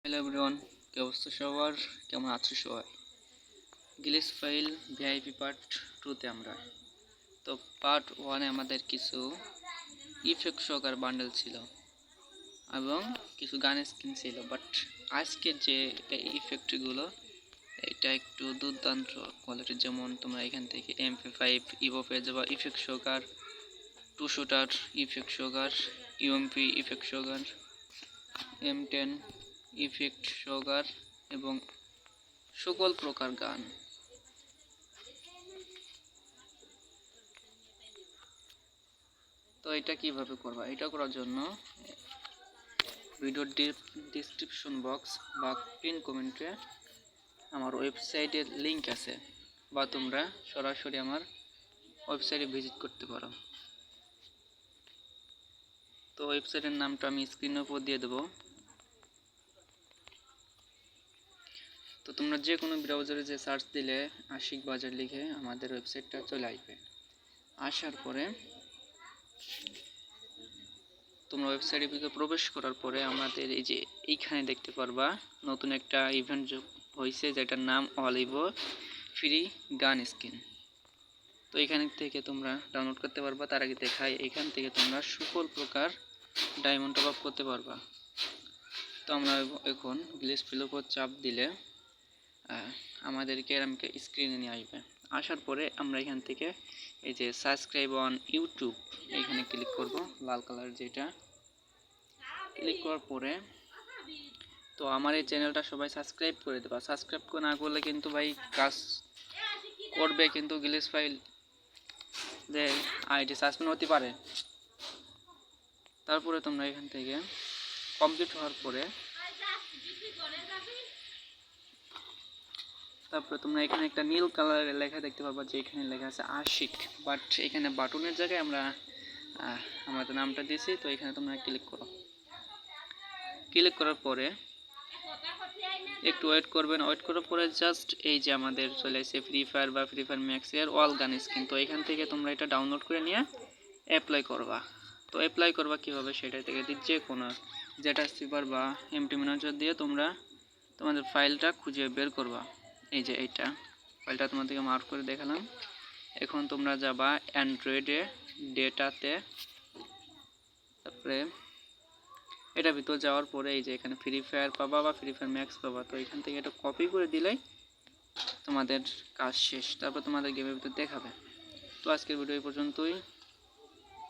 Hello everyone, কি অবস্থা সবার? কেমন আছো সবাই? গ্লিচ ফাইল ভিআইপি পার্ট 2তে আমরা তো পার্ট 1-এ আমাদের কিছু ইফেক্ট সহকার বান্ডেল ছিল এবং কিছু গান স্কিন ছিল, বাট আজকে যে ইফেক্টগুলো এটা একটু দুর্দান্ত কোয়ালিটির। যেমন তোমরা এখান থেকে MP5 ইভো পেয়ে যাবা ইফেক্ট সহকার, 2 শুটার ইফেক্ট সহকার, ইউএমপি ইফেক্ট সহকার, M10 ইফেক্ট সহকার এবং সকল প্রকার গান। তো এটা কিভাবে করবা? এটা করার জন্য ভিডিওর ডেসক্রিপশন বক্স বা পিন কমেন্টে আমার ওয়েবসাইটের লিংক আছে, বা তোমরা সরাসরি আমার ওয়েবসাইটে ভিজিট করতে পারো। তো ওয়েবসাইটের নামটা আমি স্ক্রিনের উপর দিয়ে দেবো। তো তোমরা যে কোনো ব্রাউজারে যে সার্চ দিলে আশিক বাজার লিখে আমাদের ওয়েবসাইটটা চলে আসবে। আসার পরে তোমরা ওয়েবসাইটে প্রবেশ করার পরে আমাদের এই যে এইখানে দেখতে পারবা নতুন একটা ইভেন্ট যোগ হয়েছে, যেটার নাম অলিভো ফ্রি গান স্কিন। তো এখান থেকে তোমরা ডাউনলোড করতে পারবা। তার আগে দেখাই, এখান থেকে তোমরা সকল প্রকার ডায়মন্ড টপ আপ করতে পারবা। তো আমরা এখন গ্লিচ ফিলের উপর চাপ দিলে আমাদেরকে এরকমকে স্ক্রিনে নিয়ে আসবে। আসার পরে আমরা এখান থেকে এই যে সাবস্ক্রাইব অন ইউটিউব এখানে ক্লিক করব, লাল কালার যেটা। ক্লিক করার পরে তো আমার এই চ্যানেলটা সবাই সাবস্ক্রাইব করে দেবা। সাবস্ক্রাইব না করলে কিন্তু ভাই কাজ করবে, কিন্তু গ্লিচ ফাইল যে আইডি সাসপেন্ড হতে পারে। তারপরে তোমরা এখান থেকে কমপ্লিট হওয়ার পরে তারপরে তোমরা এখানে একটা নীল কালারের লেখা দেখতে পাবা, যে এখানে লেখা আছে আশিক, বাট এখানে বাটনের জায়গায় আমরা আমাদের নামটা দিয়েছি। তো এখানে তোমরা ক্লিক করো। ক্লিক করার পরে একটু ওয়েট করবেন। ওয়েট করার পরে জাস্ট এই যে আমাদের চলে আসছে ফ্রি ফায়ার বা ফ্রি ফায়ার ম্যাক্সের অল গান স্কিন। তো এখান থেকে তোমরা এটা ডাউনলোড করে নিয়ে অ্যাপ্লাই করবা। তো অ্যাপ্লাই করবা কীভাবে, সেটা থেকে যে কোনো যেটা সুপার বা এমটি ম্যানেজার দিয়ে তোমরা তোমাদের ফাইলটা খুঁজে বের করবা। এই যে এইটা ফাইলটা তোমাদেরকে মার্ক করে দেখালাম। এখন তোমরা যাবা অ্যান্ড্রয়েডে ডেটাতে, তারপরে এটা ভিতর যাওয়ার পরে এই যে এখানে ফ্রি ফায়ার পাবা বা ফ্রি ফায়ার ম্যাক্স পাবা। তো এখান থেকে এটা কপি করে দিলেই তোমাদের কাজ শেষ। তারপর তোমাদের গেমের ভিতর দেখাবে। তো আজকের ভিডিও এই পর্যন্তই।